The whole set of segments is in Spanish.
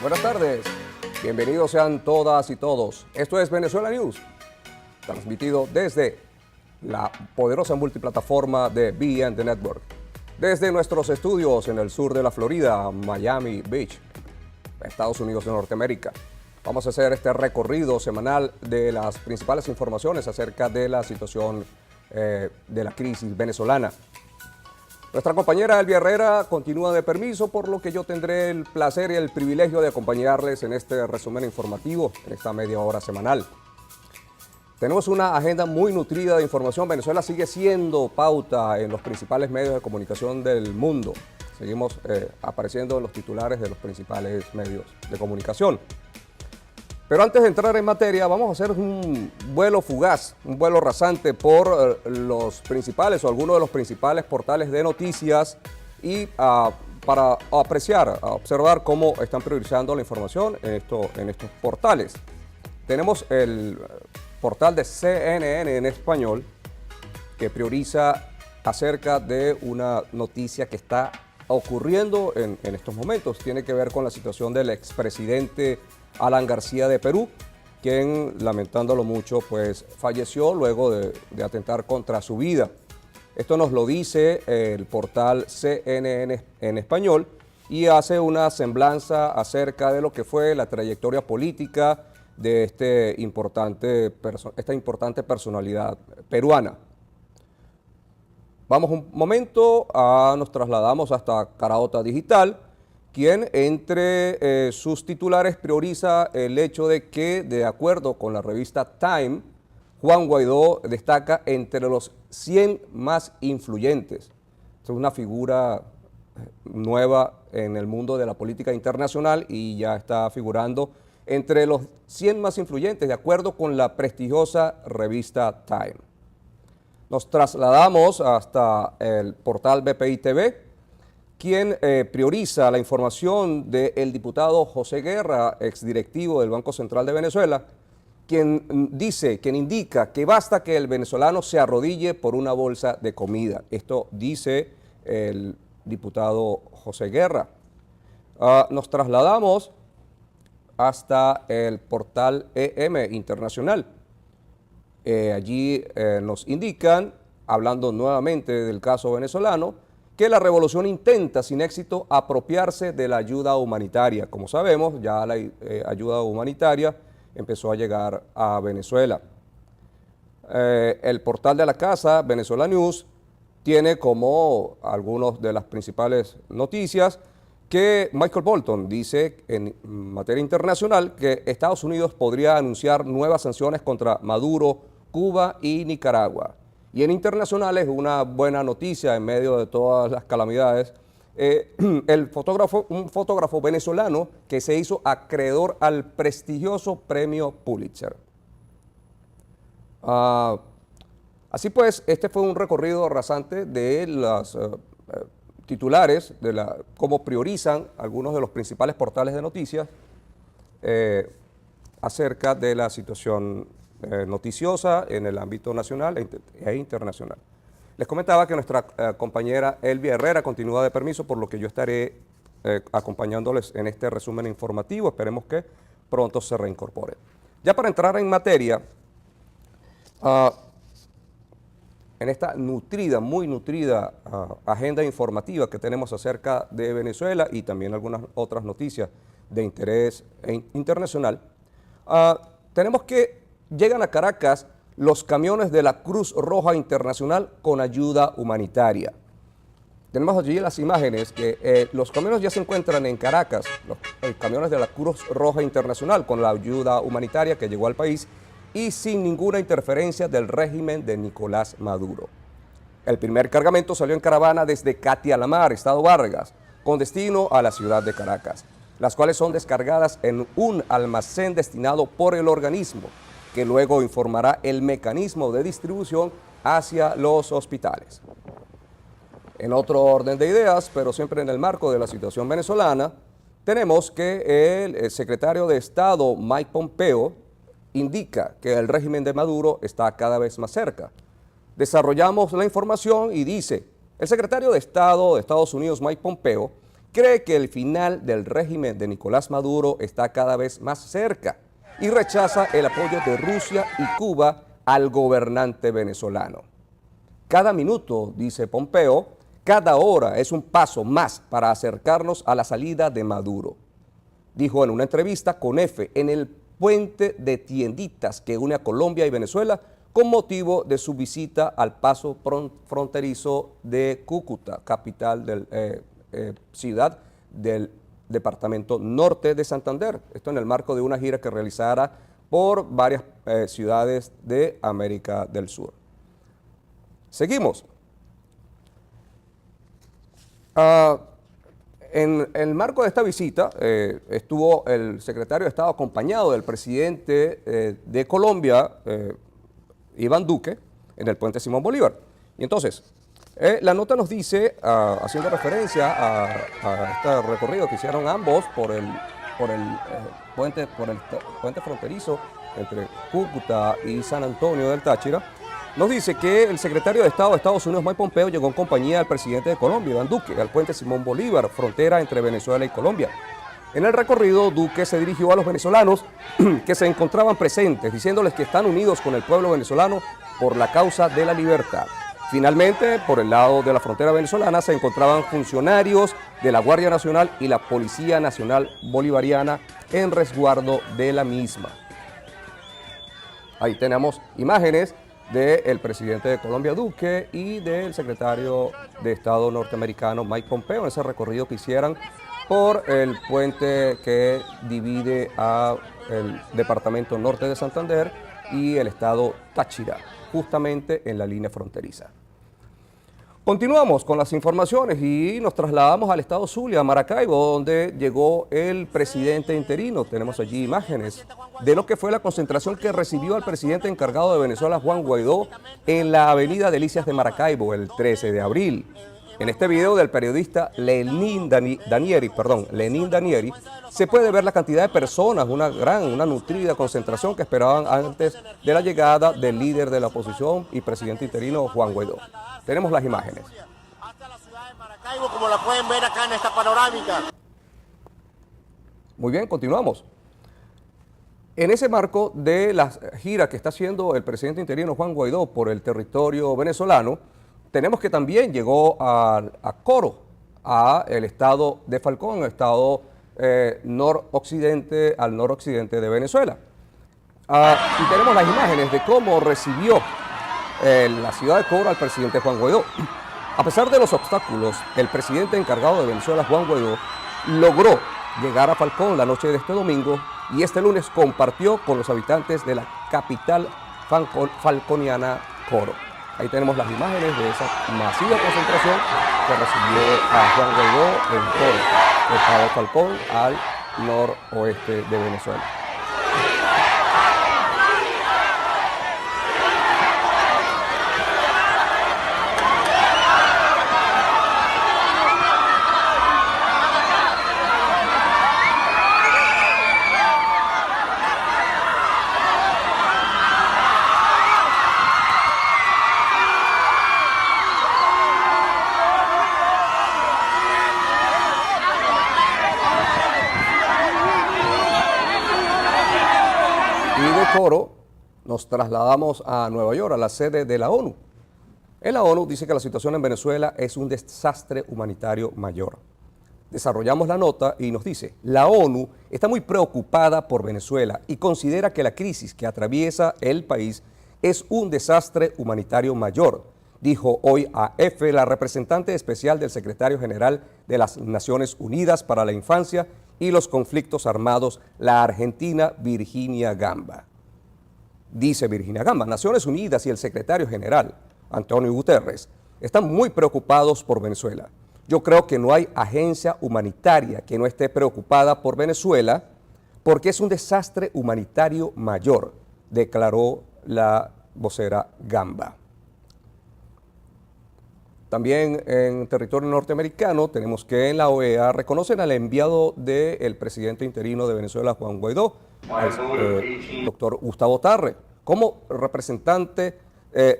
Buenas tardes, bienvenidos sean todas y todos. Esto es Venezuela News, transmitido desde la poderosa multiplataforma de BN The Network. Desde nuestros estudios en el sur de la Florida, Miami Beach, Estados Unidos de Norteamérica. Vamos a hacer este recorrido semanal de las principales informaciones acerca de la situación de la crisis venezolana. Nuestra compañera Elvia Herrera continúa de permiso, por lo que yo tendré el placer y el privilegio de acompañarles en este resumen informativo, en esta media hora semanal. Tenemos una agenda muy nutrida de información. Venezuela sigue siendo pauta en los principales medios de comunicación del mundo. Seguimos apareciendo en los titulares de los principales medios de comunicación. Pero antes de entrar en materia, vamos a hacer un vuelo fugaz, un vuelo rasante por los principales o algunos de los principales portales de noticias y para apreciar, observar cómo están priorizando la información en estos portales. Tenemos el portal de CNN en español, que prioriza acerca de una noticia que está ocurriendo en estos momentos. Tiene que ver con la situación del expresidente Alan García de Perú, quien, lamentándolo mucho, pues falleció luego de atentar contra su vida. Esto nos lo dice el portal CNN en español y hace una semblanza acerca de lo que fue la trayectoria política de esta importante personalidad peruana. Vamos un momento, nos trasladamos hasta Caraota Digital, quien entre sus titulares prioriza el hecho de que, de acuerdo con la revista Time, Juan Guaidó destaca entre los 100 más influyentes. Es una figura nueva en el mundo de la política internacional y ya está figurando entre los 100 más influyentes, de acuerdo con la prestigiosa revista Time. Nos trasladamos hasta el portal BPI TV, quien prioriza la información del diputado José Guerra, exdirectivo del Banco Central de Venezuela, quien indica que basta que el venezolano se arrodille por una bolsa de comida. Esto dice el diputado José Guerra. Nos trasladamos hasta el portal EM Internacional. Allí nos indican, hablando nuevamente del caso venezolano, que la revolución intenta sin éxito apropiarse de la ayuda humanitaria. Como sabemos, ya la ayuda humanitaria empezó a llegar a Venezuela. El portal de la casa, Venezuela News, tiene como algunas de las principales noticias que Michael Bolton dice en materia internacional que Estados Unidos podría anunciar nuevas sanciones contra Maduro, Cuba y Nicaragua. Y en internacional es una buena noticia en medio de todas las calamidades. Un fotógrafo venezolano que se hizo acreedor al prestigioso premio Pulitzer. Así pues, este fue un recorrido rasante de las titulares, de cómo priorizan algunos de los principales portales de noticias acerca de la situación noticiosa en el ámbito nacional e internacional. Les comentaba que nuestra compañera Elvia Herrera continúa de permiso, por lo que yo estaré acompañándoles en este resumen informativo. Esperemos que pronto se reincorpore. Ya para entrar en materia, en esta nutrida, muy nutrida agenda informativa que tenemos acerca de Venezuela y también algunas otras noticias de interés internacional, tenemos que llegan a Caracas los camiones de la Cruz Roja Internacional con ayuda humanitaria. Tenemos allí las imágenes que los camiones ya se encuentran en Caracas, los camiones de la Cruz Roja Internacional con la ayuda humanitaria que llegó al país y sin ninguna interferencia del régimen de Nicolás Maduro. El primer cargamento salió en caravana desde Catialamar, Estado Vargas, con destino a la ciudad de Caracas, las cuales son descargadas en un almacén destinado por el organismo, que luego informará el mecanismo de distribución hacia los hospitales. En otro orden de ideas, pero siempre en el marco de la situación venezolana, tenemos que el secretario de Estado, Mike Pompeo, indica que el régimen de Maduro está cada vez más cerca. Desarrollamos la información y dice, el secretario de Estado de Estados Unidos, Mike Pompeo, cree que el final del régimen de Nicolás Maduro está cada vez más cerca y rechaza el apoyo de Rusia y Cuba al gobernante venezolano. Cada minuto, dice Pompeo, cada hora es un paso más para acercarnos a la salida de Maduro. Dijo en una entrevista con EFE en el puente de tienditas que une a Colombia y Venezuela con motivo de su visita al paso fronterizo de Cúcuta, capital del ciudad del departamento norte de Santander. Esto en el marco de una gira que realizara por varias ciudades de América del Sur. Seguimos. En el marco de esta visita estuvo el secretario de Estado acompañado del presidente de Colombia, Iván Duque, en el puente Simón Bolívar. Y entonces, la nota nos dice, haciendo referencia a este recorrido que hicieron ambos por el puente fronterizo entre Cúcuta y San Antonio del Táchira, nos dice que el secretario de Estado de Estados Unidos, Mike Pompeo, llegó en compañía del presidente de Colombia, Iván Duque, al puente Simón Bolívar, frontera entre Venezuela y Colombia. En el recorrido, Duque se dirigió a los venezolanos que se encontraban presentes, diciéndoles que están unidos con el pueblo venezolano por la causa de la libertad. Finalmente, por el lado de la frontera venezolana se encontraban funcionarios de la Guardia Nacional y la Policía Nacional Bolivariana en resguardo de la misma. Ahí tenemos imágenes del presidente de Colombia, Duque, y del secretario de Estado norteamericano, Mike Pompeo, en ese recorrido que hicieran por el puente que divide el departamento norte de Santander y el estado Táchira, justamente en la línea fronteriza. Continuamos con las informaciones y nos trasladamos al estado Zulia, Maracaibo, donde llegó el presidente interino. Tenemos allí imágenes de lo que fue la concentración que recibió al presidente encargado de Venezuela, Juan Guaidó, en la avenida Delicias de Maracaibo el 13 de abril. En este video del periodista Lenín Danieri, se puede ver la cantidad de personas, una nutrida concentración que esperaban antes de la llegada del líder de la oposición y presidente interino, Juan Guaidó. Tenemos las imágenes. Hasta la ciudad de Maracaibo, como la pueden ver acá en esta panorámica. Muy bien, continuamos. En ese marco de la gira que está haciendo el presidente interino Juan Guaidó por el territorio venezolano, tenemos que también llegó a Coro, el estado de Falcón, el estado al noroccidente de Venezuela. Y tenemos las imágenes de cómo recibió la ciudad de Coro al presidente Juan Guaidó. A pesar de los obstáculos, el presidente encargado de Venezuela, Juan Guaidó, logró llegar a Falcón la noche de este domingo y este lunes compartió con los habitantes de la capital falconiana, Coro. Ahí tenemos las imágenes de esa masiva concentración que recibió a Juan Guaidó en Coro, el estado Falcón, al noroeste de Venezuela. Coro, nos trasladamos a Nueva York, a la sede de la ONU. En la ONU dice que la situación en Venezuela es un desastre humanitario mayor. Desarrollamos la nota y nos dice, la ONU está muy preocupada por Venezuela y considera que la crisis que atraviesa el país es un desastre humanitario mayor, dijo hoy a EFE la representante especial del secretario general de las Naciones Unidas para la Infancia y los Conflictos Armados, la argentina Virginia Gamba. Dice Virginia Gamba, Naciones Unidas y el secretario general, Antonio Guterres, están muy preocupados por Venezuela. Yo creo que no hay agencia humanitaria que no esté preocupada por Venezuela porque es un desastre humanitario mayor, declaró la vocera Gamba. También en territorio norteamericano tenemos que en la OEA reconocen al enviado del presidente interino de Venezuela, Juan Guaidó, el doctor Gustavo Tarre, como representante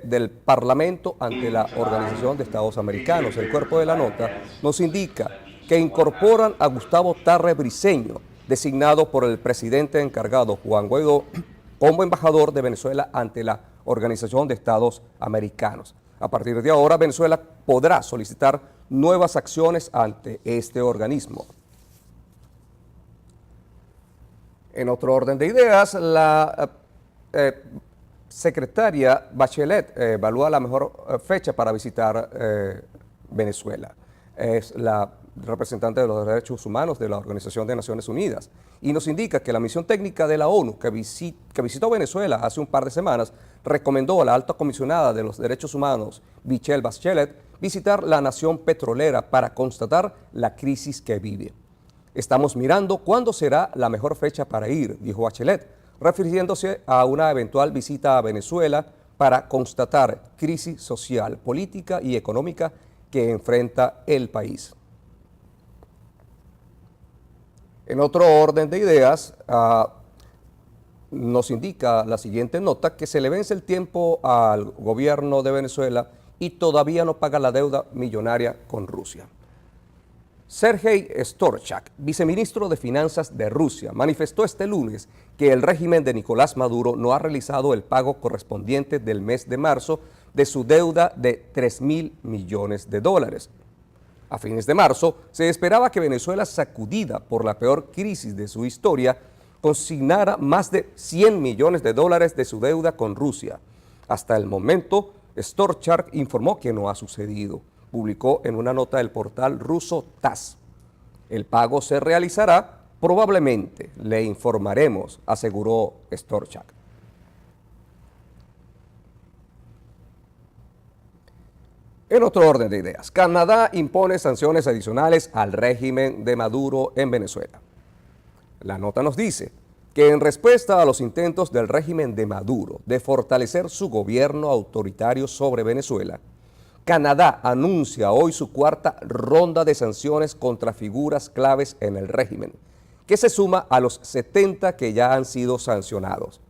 del Parlamento ante la Organización de Estados Americanos. El cuerpo de la nota nos indica que incorporan a Gustavo Tarre Briceño, designado por el presidente encargado Juan Guaidó como embajador de Venezuela ante la Organización de Estados Americanos. A partir de ahora, Venezuela podrá solicitar nuevas acciones ante este organismo. En otro orden de ideas, la secretaria Bachelet evalúa la mejor fecha para visitar Venezuela. Es la representante de los derechos humanos de la Organización de Naciones Unidas y nos indica que la misión técnica de la ONU que visitó Venezuela hace un par de semanas recomendó a la alta comisionada de los derechos humanos, Michelle Bachelet, visitar la nación petrolera para constatar la crisis que vive. Estamos mirando cuándo será la mejor fecha para ir, dijo Bachelet, refiriéndose a una eventual visita a Venezuela para constatar crisis social, política y económica que enfrenta el país. En otro orden de ideas, nos indica la siguiente nota que se le vence el tiempo al gobierno de Venezuela y todavía no paga la deuda millonaria con Rusia. Sergei Storchak, viceministro de Finanzas de Rusia, manifestó este lunes que el régimen de Nicolás Maduro no ha realizado el pago correspondiente del mes de marzo de su deuda de $3.000 millones. A fines de marzo, se esperaba que Venezuela, sacudida por la peor crisis de su historia, consignara más de $100 millones de su deuda con Rusia. Hasta el momento, Storchak informó que no ha sucedido. Publicó en una nota del portal ruso TASS. El pago se realizará probablemente, le informaremos, aseguró Storchak. En otro orden de ideas, Canadá impone sanciones adicionales al régimen de Maduro en Venezuela. La nota nos dice que en respuesta a los intentos del régimen de Maduro de fortalecer su gobierno autoritario sobre Venezuela, Canadá anuncia hoy su cuarta ronda de sanciones contra figuras claves en el régimen, que se suma a los 70 que ya han sido sancionados.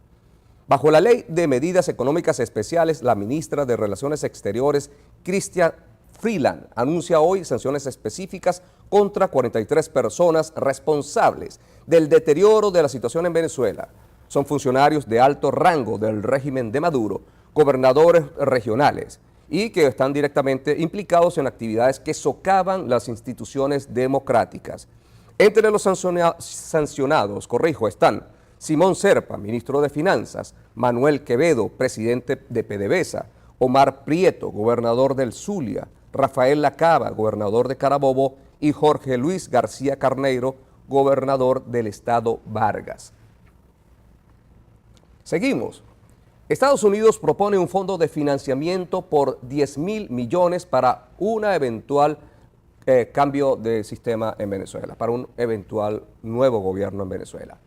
Bajo la Ley de Medidas Económicas Especiales, la ministra de Relaciones Exteriores, Chrystia Freeland, anuncia hoy sanciones específicas contra 43 personas responsables del deterioro de la situación en Venezuela. Son funcionarios de alto rango del régimen de Maduro, gobernadores regionales, y que están directamente implicados en actividades que socavan las instituciones democráticas. Entre los sancionados, están Simón Serpa, ministro de Finanzas, Manuel Quevedo, presidente de PDVSA, Omar Prieto, gobernador del Zulia, Rafael Lacaba, gobernador de Carabobo, y Jorge Luis García Carneiro, gobernador del estado Vargas. Seguimos. Estados Unidos propone un fondo de financiamiento por $10.000 millones para un eventual cambio de sistema en Venezuela, para un eventual nuevo gobierno en Venezuela.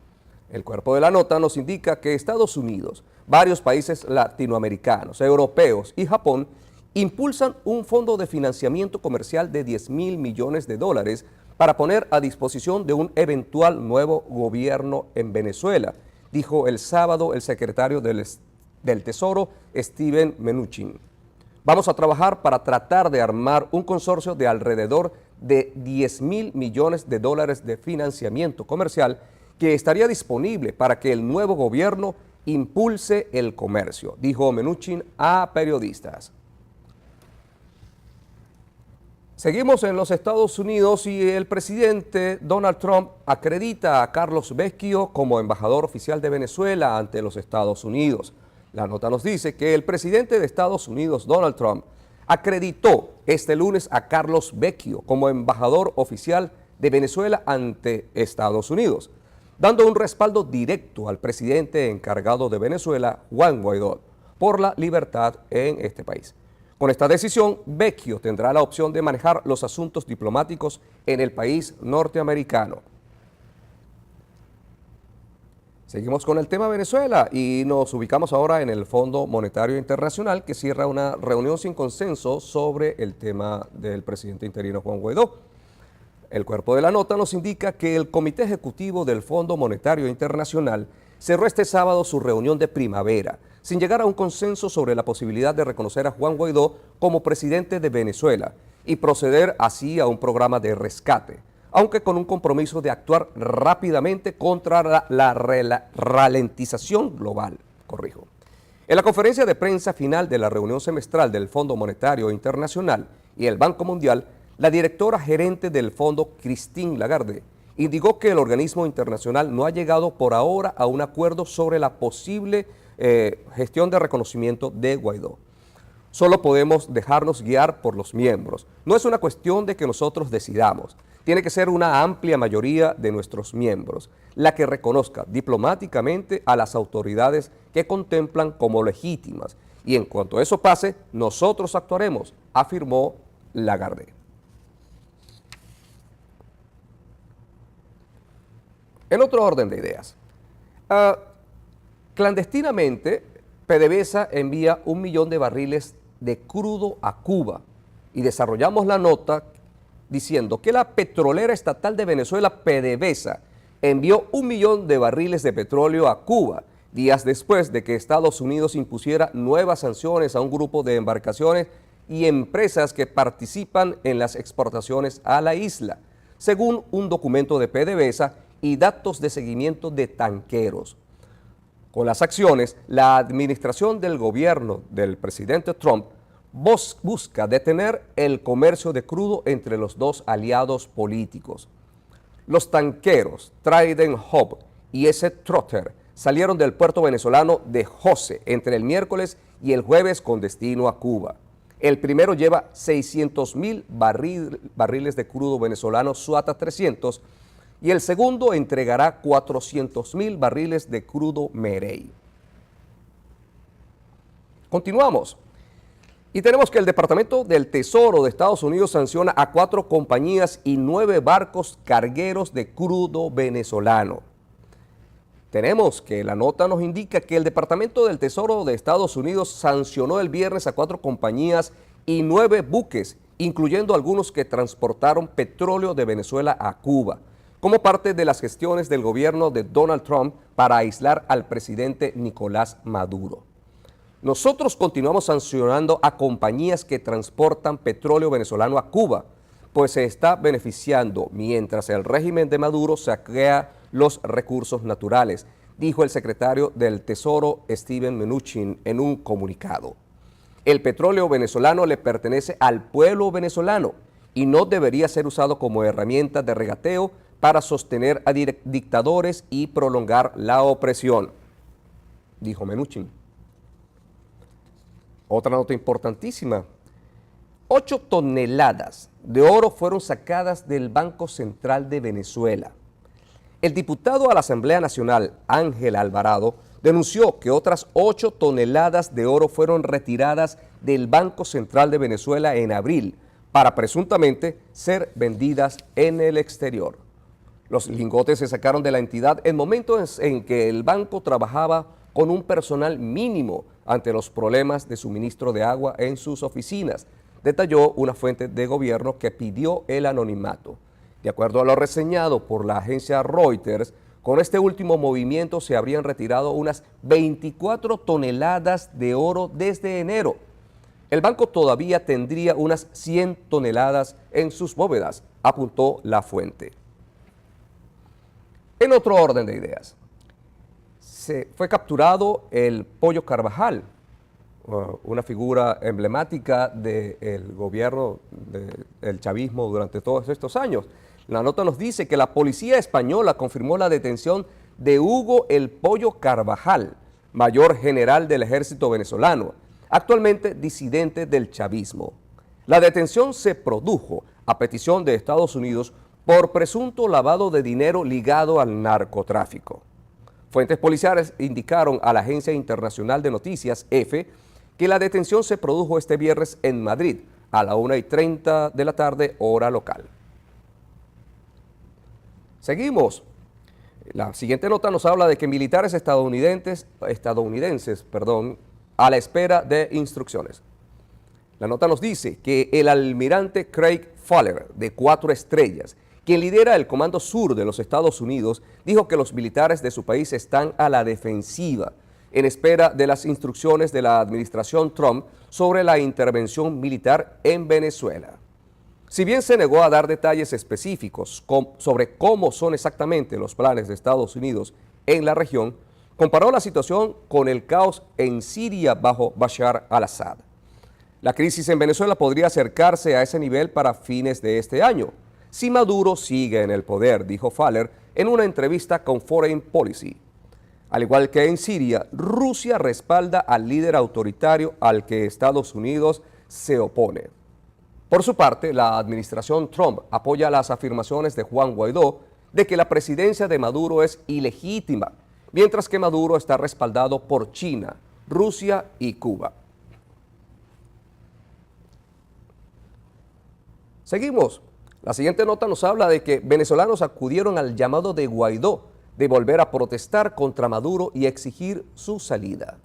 El cuerpo de la nota nos indica que Estados Unidos, varios países latinoamericanos, europeos y Japón impulsan un fondo de financiamiento comercial de $10.000 millones para poner a disposición de un eventual nuevo gobierno en Venezuela, dijo el sábado el secretario del Tesoro, Steven Mnuchin. Vamos a trabajar para tratar de armar un consorcio de alrededor de $10.000 millones de financiamiento comercial que estaría disponible para que el nuevo gobierno impulse el comercio, dijo Mnuchin a periodistas. Seguimos en los Estados Unidos y el presidente Donald Trump acredita a Carlos Vecchio como embajador oficial de Venezuela ante los Estados Unidos. La nota nos dice que el presidente de Estados Unidos, Donald Trump, acreditó este lunes a Carlos Vecchio como embajador oficial de Venezuela ante Estados Unidos, dando un respaldo directo al presidente encargado de Venezuela, Juan Guaidó, por la libertad en este país. Con esta decisión, Vecchio tendrá la opción de manejar los asuntos diplomáticos en el país norteamericano. Seguimos con el tema Venezuela y nos ubicamos ahora en el Fondo Monetario Internacional, que cierra una reunión sin consenso sobre el tema del presidente interino Juan Guaidó. El cuerpo de la nota nos indica que el Comité Ejecutivo del Fondo Monetario Internacional cerró este sábado su reunión de primavera, sin llegar a un consenso sobre la posibilidad de reconocer a Juan Guaidó como presidente de Venezuela y proceder así a un programa de rescate, aunque con un compromiso de actuar rápidamente contra la ralentización global. Corrijo. En la conferencia de prensa final de la reunión semestral del Fondo Monetario Internacional y el Banco Mundial, la directora gerente del fondo, Christine Lagarde, indicó que el organismo internacional no ha llegado por ahora a un acuerdo sobre la posible gestión de reconocimiento de Guaidó. Solo podemos dejarnos guiar por los miembros. No es una cuestión de que nosotros decidamos. Tiene que ser una amplia mayoría de nuestros miembros la que reconozca diplomáticamente a las autoridades que contemplan como legítimas. Y en cuanto eso pase, nosotros actuaremos, afirmó Lagarde. En otro orden de ideas, clandestinamente, PDVSA envía 1 millón de barriles de crudo a Cuba y desarrollamos la nota diciendo que la petrolera estatal de Venezuela, PDVSA, envió 1 millón de barriles de petróleo a Cuba días después de que Estados Unidos impusiera nuevas sanciones a un grupo de embarcaciones y empresas que participan en las exportaciones a la isla, según un documento de PDVSA y datos de seguimiento de tanqueros. Con las acciones, la administración del gobierno del presidente Trump busca detener el comercio de crudo entre los dos aliados políticos. Los tanqueros Trident Hope y S. Trotter salieron del puerto venezolano de Jose entre el miércoles y el jueves con destino a Cuba. El primero lleva 600,000 barriles de crudo venezolano Suata 300 y el segundo entregará 400,000 barriles de crudo Merey. Continuamos. Y tenemos que el Departamento del Tesoro de Estados Unidos sanciona a 4 compañías y 9 barcos cargueros de crudo venezolano. Tenemos que la nota nos indica que el Departamento del Tesoro de Estados Unidos sancionó el viernes a 4 compañías y 9 buques, incluyendo algunos que transportaron petróleo de Venezuela a Cuba, como parte de las gestiones del gobierno de Donald Trump para aislar al presidente Nicolás Maduro. Nosotros continuamos sancionando a compañías que transportan petróleo venezolano a Cuba, pues se está beneficiando mientras el régimen de Maduro saquea los recursos naturales, dijo el secretario del Tesoro Steven Mnuchin en un comunicado. El petróleo venezolano le pertenece al pueblo venezolano y no debería ser usado como herramienta de regateo para sostener a dictadores y prolongar la opresión, dijo Mnuchin. Otra nota importantísima. 8 toneladas de oro fueron sacadas del Banco Central de Venezuela. El diputado a la Asamblea Nacional, Ángel Alvarado, denunció que otras 8 toneladas de oro fueron retiradas del Banco Central de Venezuela en abril para presuntamente ser vendidas en el exterior. Los lingotes se sacaron de la entidad en momentos en que el banco trabajaba con un personal mínimo ante los problemas de suministro de agua en sus oficinas, detalló una fuente de gobierno que pidió el anonimato. De acuerdo a lo reseñado por la agencia Reuters, con este último movimiento se habrían retirado unas 24 toneladas de oro desde enero. El banco todavía tendría unas 100 toneladas en sus bóvedas, apuntó la fuente. En otro orden de ideas, fue capturado el Pollo Carvajal, una figura emblemática del gobierno del chavismo durante todos estos años. La nota nos dice que la policía española confirmó la detención de Hugo el Pollo Carvajal, mayor general del ejército venezolano, actualmente disidente del chavismo. La detención se produjo a petición de Estados Unidos por presunto lavado de dinero ligado al narcotráfico. Fuentes policiales indicaron a la Agencia Internacional de Noticias, EFE, que la detención se produjo este viernes en Madrid a la 1:30 de la tarde, hora local. Seguimos. La siguiente nota nos habla de que militares estadounidenses, a la espera de instrucciones. La nota nos dice que el almirante Craig Fowler, de 4 estrellas, quien lidera el Comando Sur de los Estados Unidos, dijo que los militares de su país están a la defensiva en espera de las instrucciones de la administración Trump sobre la intervención militar en Venezuela. Si bien se negó a dar detalles específicos sobre cómo son exactamente los planes de Estados Unidos en la región, comparó la situación con el caos en Siria bajo Bashar al-Assad. La crisis en Venezuela podría acercarse a ese nivel para fines de este año, si Maduro sigue en el poder, dijo Faller en una entrevista con Foreign Policy. Al igual que en Siria, Rusia respalda al líder autoritario al que Estados Unidos se opone. Por su parte, la administración Trump apoya las afirmaciones de Juan Guaidó de que la presidencia de Maduro es ilegítima, mientras que Maduro está respaldado por China, Rusia y Cuba. Seguimos. La siguiente nota nos habla de que venezolanos acudieron al llamado de Guaidó de volver a protestar contra Maduro y exigir su salida.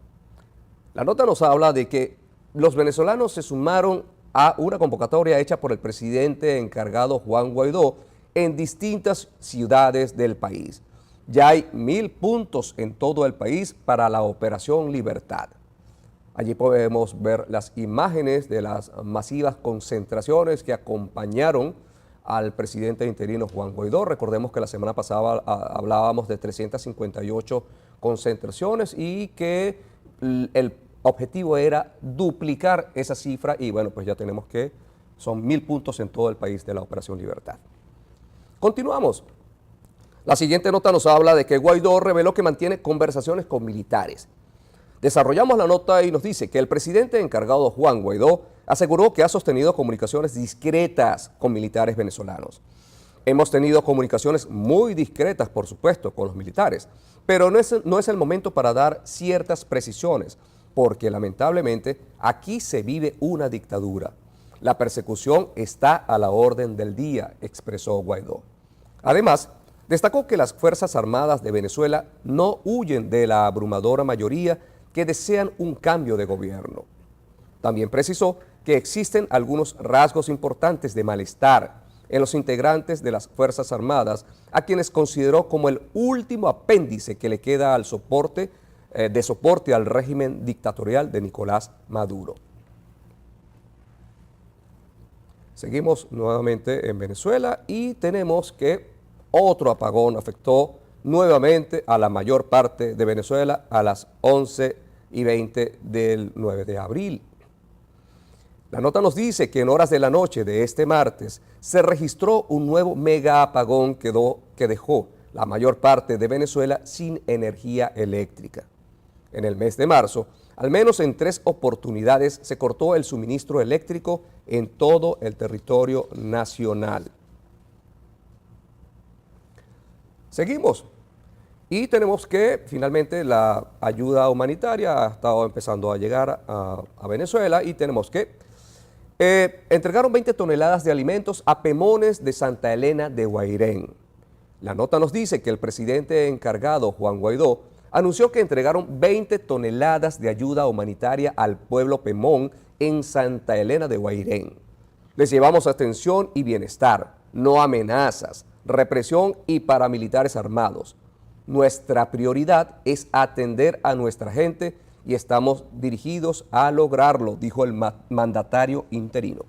La nota nos habla de que los venezolanos se sumaron a una convocatoria hecha por el presidente encargado Juan Guaidó en distintas ciudades del país. Ya hay 1.000 puntos en todo el país para la Operación Libertad. Allí podemos ver las imágenes de las masivas concentraciones que acompañaron al presidente interino Juan Guaidó. Recordemos que la semana pasada hablábamos de 358 concentraciones y que el objetivo era duplicar esa cifra y bueno, pues ya tenemos que son 1.000 puntos en todo el país de la Operación Libertad. Continuamos. La siguiente nota nos habla de que Guaidó reveló que mantiene conversaciones con militares. Desarrollamos la nota y nos dice que el presidente encargado Juan Guaidó aseguró que ha sostenido comunicaciones discretas con militares venezolanos. Hemos tenido comunicaciones muy discretas, por supuesto, con los militares, pero no es el momento para dar ciertas precisiones, porque lamentablemente aquí se vive una dictadura. La persecución está a la orden del día, expresó Guaidó. Además, destacó que las Fuerzas Armadas de Venezuela no huyen de la abrumadora mayoría que desean un cambio de gobierno. También precisó que existen algunos rasgos importantes de malestar en los integrantes de las Fuerzas Armadas, a quienes consideró como el último apéndice que le queda al soporte al régimen dictatorial de Nicolás Maduro. Seguimos nuevamente en Venezuela y tenemos que otro apagón afectó nuevamente a la mayor parte de Venezuela a las 11:20 del 9 de abril. La nota nos dice que en horas de la noche de este martes se registró un nuevo mega apagón que dejó la mayor parte de Venezuela sin energía eléctrica. En el mes de marzo, al menos en 3 oportunidades se cortó el suministro eléctrico en todo el territorio nacional. Seguimos. Y tenemos que finalmente la ayuda humanitaria ha estado empezando a llegar a Venezuela y tenemos que entregaron 20 toneladas de alimentos a Pemones de Santa Elena de Guairén. La nota nos dice que el presidente encargado, Juan Guaidó, anunció que entregaron 20 toneladas de ayuda humanitaria al pueblo Pemón en Santa Elena de Guairén. Les llevamos atención y bienestar, no amenazas, represión y paramilitares armados. Nuestra prioridad es atender a nuestra gente y estamos dirigidos a lograrlo, dijo el mandatario interino.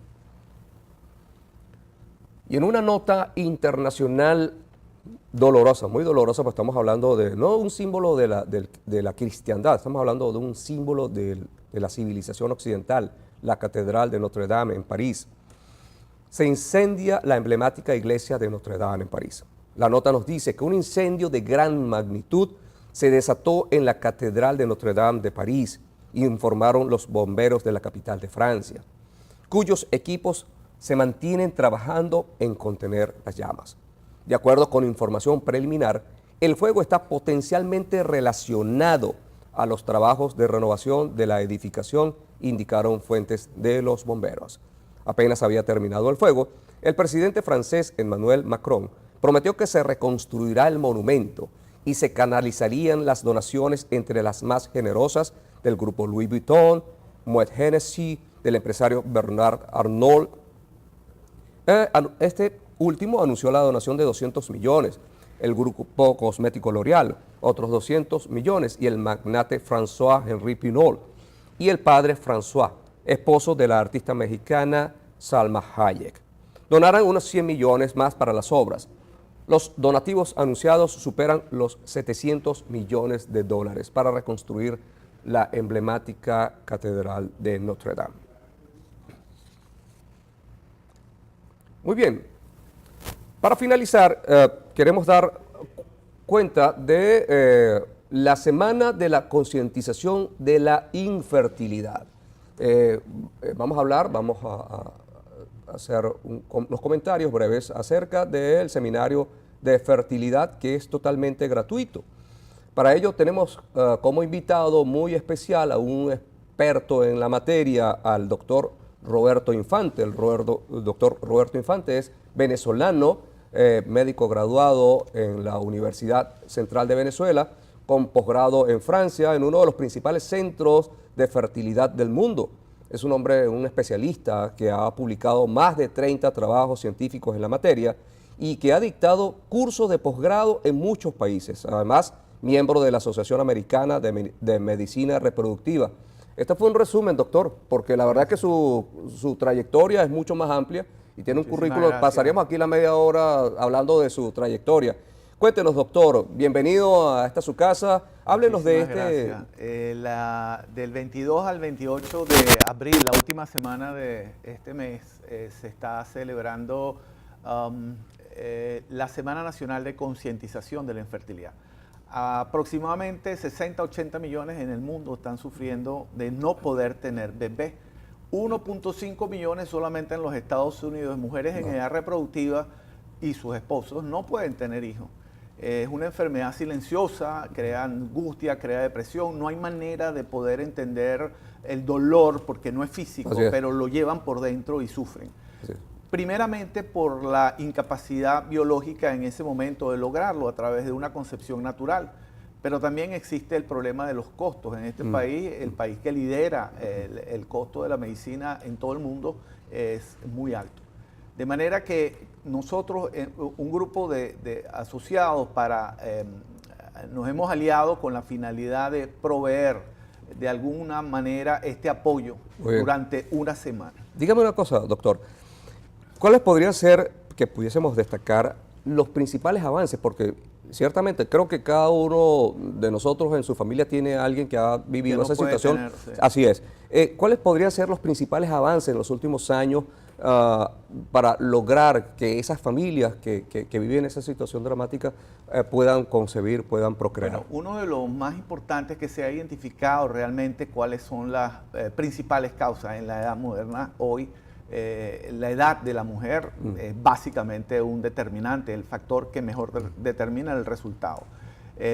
Y en una nota internacional dolorosa, muy dolorosa, pues estamos hablando de no un símbolo de la cristiandad, estamos hablando de un símbolo de la civilización occidental, la Catedral de Notre Dame en París. Se incendia la emblemática iglesia de Notre Dame en París. La nota nos dice que un incendio de gran magnitud se desató en la Catedral de Notre Dame de París, informaron los bomberos de la capital de Francia, cuyos equipos se mantienen trabajando en contener las llamas. De acuerdo con información preliminar, el fuego está potencialmente relacionado a los trabajos de renovación de la edificación, indicaron fuentes de los bomberos. Apenas había terminado el fuego, el presidente francés Emmanuel Macron prometió que se reconstruirá el monumento y se canalizarían las donaciones entre las más generosas del grupo Louis Vuitton, Moet Hennessy, del empresario Bernard Arnault. Este último anunció la donación de 200 millones, el grupo cosmético L'Oréal, otros 200 millones, y el magnate François-Henri Pinault, y el padre François, esposo de la artista mexicana Salma Hayek. donarán unos 100 millones más para las obras. Los donativos anunciados superan los 700 millones de dólares para reconstruir la emblemática Catedral de Notre Dame. Muy bien, para finalizar, queremos dar cuenta de la Semana de la Concientización de la Infertilidad. Vamos a hacer unos comentarios breves acerca del seminario de fertilidad, que es totalmente gratuito. Para ello tenemos como invitado muy especial a un experto en la materia, al doctor Roberto Infante. El doctor Roberto Infante es venezolano, médico graduado en la Universidad Central de Venezuela, con posgrado en Francia, en uno de los principales centros de fertilidad del mundo. Es un hombre, un especialista que ha publicado más de 30 trabajos científicos en la materia y que ha dictado cursos de posgrado en muchos países. Además, miembro de la Asociación Americana de Medicina Reproductiva. Este fue un resumen, doctor, porque la verdad es que su trayectoria es mucho más amplia y tiene un currículo. Gracias. Pasaríamos aquí la media hora hablando de su trayectoria. Cuéntenos, doctor, bienvenido a esta su casa. Háblenos de Del 22 al 28 de abril, la última semana de este mes, se está celebrando la Semana Nacional de Concientización de la Infertilidad. Aproximadamente 60-80 millones en el mundo están sufriendo de no poder tener bebé. 1.5 millones solamente en los Estados Unidos de mujeres en edad reproductiva y sus esposos no pueden tener hijos. Es una enfermedad silenciosa, crea angustia, crea depresión. No hay manera de poder entender el dolor porque no es físico, pero lo llevan por dentro y sufren. Primeramente por la incapacidad biológica en ese momento de lograrlo a través de una concepción natural. Pero también existe el problema de los costos. En este país, el país que lidera el costo de la medicina en todo el mundo es muy alto. De manera que nosotros, un grupo de asociados, nos hemos aliado con la finalidad de proveer de alguna manera este apoyo durante una semana. Dígame una cosa, doctor. ¿Cuáles podrían ser, que pudiésemos destacar, los principales avances? Porque ciertamente creo que cada uno de nosotros en su familia tiene a alguien que ha vivido esa situación. Así es. ¿Cuáles podrían ser los principales avances en los últimos años para lograr que esas familias que viven esa situación dramática puedan concebir, puedan procrear? Bueno, uno de los más importantes que se ha identificado realmente cuáles son las principales causas en la edad moderna hoy. La edad de la mujer es básicamente un determinante, el factor que mejor determina el resultado.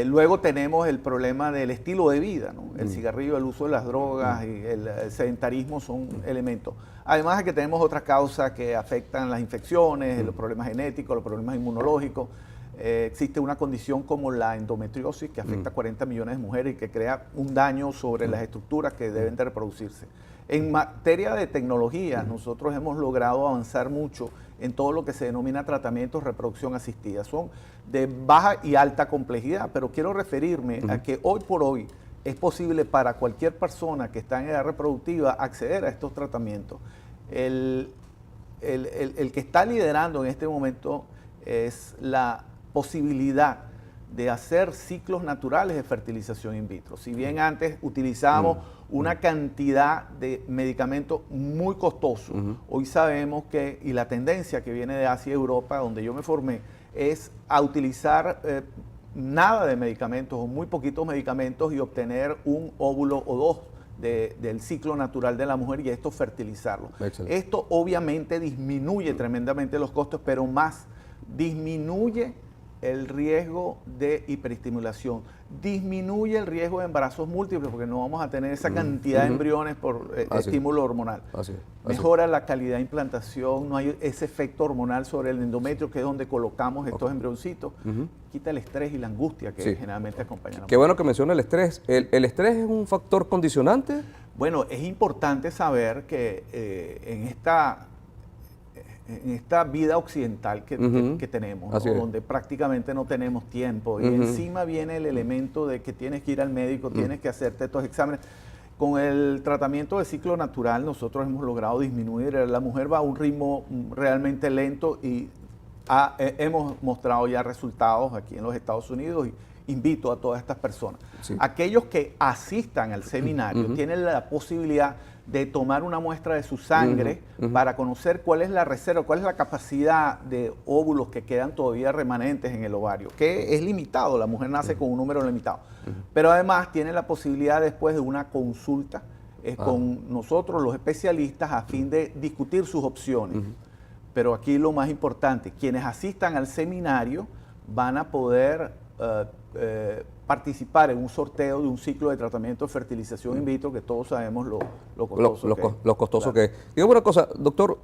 Luego tenemos el problema del estilo de vida, ¿no? El cigarrillo, el uso de las drogas y el sedentarismo son elementos. Además de que tenemos otras causas que afectan las infecciones, los problemas genéticos, los problemas inmunológicos. Existe una condición como la endometriosis que afecta a 40 millones de mujeres y que crea un daño sobre las estructuras que deben de reproducirse. En materia de tecnología, nosotros hemos logrado avanzar mucho en todo lo que se denomina tratamientos de reproducción asistida. Son de baja y alta complejidad, pero quiero referirme a que hoy por hoy es posible para cualquier persona que está en edad reproductiva acceder a estos tratamientos. El que está liderando en este momento es la posibilidad de hacer ciclos naturales de fertilización in vitro. Si bien antes utilizábamos una cantidad de medicamentos muy costosos, hoy sabemos que, y la tendencia que viene de Asia y Europa, donde yo me formé, es a utilizar nada de medicamentos o muy poquitos medicamentos y obtener un óvulo o dos del ciclo natural de la mujer y esto fertilizarlo. Excelente. Esto obviamente disminuye tremendamente los costos, pero más disminuye el riesgo de hiperestimulación, disminuye el riesgo de embarazos múltiples porque no vamos a tener esa cantidad de embriones por estímulo hormonal. Mejora la calidad de implantación, no hay ese efecto hormonal sobre el endometrio que es donde colocamos estos embrioncitos. Quita el estrés y la angustia que generalmente acompañan. Qué bueno que menciona el estrés. ¿El estrés es un factor condicionante? Bueno, es importante saber que en esta vida occidental que tenemos, ¿no? Donde prácticamente no tenemos tiempo y encima viene el elemento de que tienes que ir al médico, tienes que hacerte estos exámenes. Con el tratamiento de ciclo natural nosotros hemos logrado disminuir. La mujer va a un ritmo realmente lento y hemos mostrado ya resultados aquí en los Estados Unidos y invito a todas estas personas. Sí. Aquellos que asistan al seminario tienen la posibilidad de tomar una muestra de su sangre para conocer cuál es la reserva, cuál es la capacidad de óvulos que quedan todavía remanentes en el ovario, que es limitado, la mujer nace con un número limitado. Pero además tiene la posibilidad después de una consulta con nosotros, los especialistas, a fin de discutir sus opciones. Pero aquí lo más importante, quienes asistan al seminario van a poder participar en un sorteo de un ciclo de tratamiento de fertilización in vitro, que todos sabemos lo costoso que es. Dígame una cosa, doctor,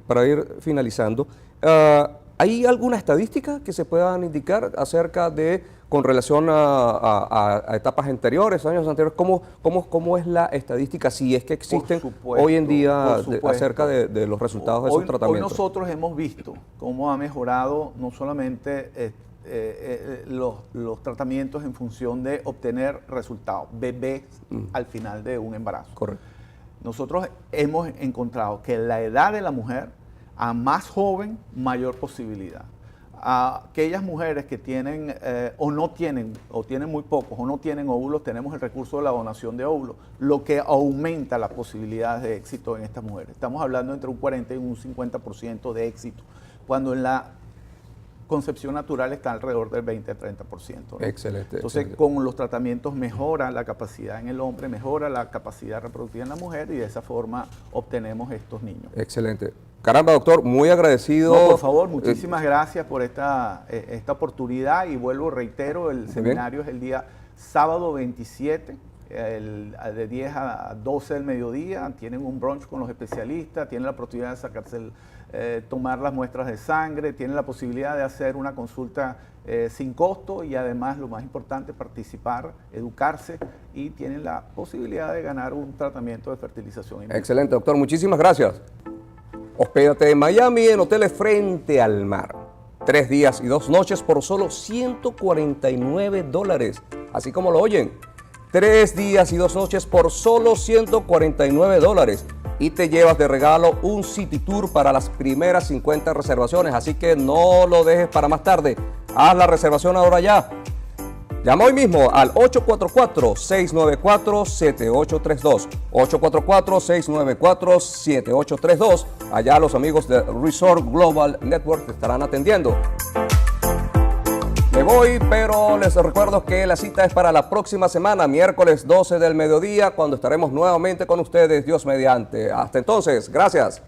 para ir finalizando, ¿hay alguna estadística que se puedan indicar acerca de, con relación a etapas anteriores, años anteriores, cómo es la estadística, si es que existen hoy en día acerca de los resultados de esos tratamientos? Hoy nosotros hemos visto cómo ha mejorado no solamente los tratamientos en función de obtener resultados, bebés al final de un embarazo. Correcto. Nosotros hemos encontrado que la edad de la mujer, a más joven, mayor posibilidad. A aquellas mujeres que tienen o no tienen, o tienen muy pocos, o no tienen óvulos, tenemos el recurso de la donación de óvulos, lo que aumenta las posibilidades de éxito en estas mujeres. Estamos hablando entre un 40 y un 50% de éxito, cuando en la concepción natural está alrededor del 20-30%. ¿no? Excelente. Entonces, excelente. con los tratamientos mejora la capacidad en el hombre, mejora la capacidad reproductiva en la mujer, y de esa forma obtenemos estos niños. Excelente. Caramba, doctor, muy agradecido. No, por favor, muchísimas gracias por esta oportunidad, y vuelvo, reitero, el seminario es el día sábado 27, de 10 a 12 del mediodía. Tienen un brunch con los especialistas, tienen la oportunidad de sacarse tomar las muestras de sangre, tienen la posibilidad de hacer una consulta sin costo, y además, lo más importante, participar, educarse, y tienen la posibilidad de ganar un tratamiento de fertilización in vitro. Excelente, doctor, muchísimas gracias. Hospédate en Miami en hoteles frente al mar. 3 días y 2 noches por solo $149, así como lo oyen. 3 días y 2 noches por solo $149. Y te llevas de regalo un City Tour para las primeras 50 reservaciones. Así que no lo dejes para más tarde. Haz la reservación ahora ya. Llama hoy mismo al 844-694-7832. 844-694-7832. Allá los amigos de Resort Global Network te estarán atendiendo. Me voy, pero les recuerdo que la cita es para la próxima semana, miércoles 12 del mediodía, cuando estaremos nuevamente con ustedes, Dios mediante. Hasta entonces, gracias.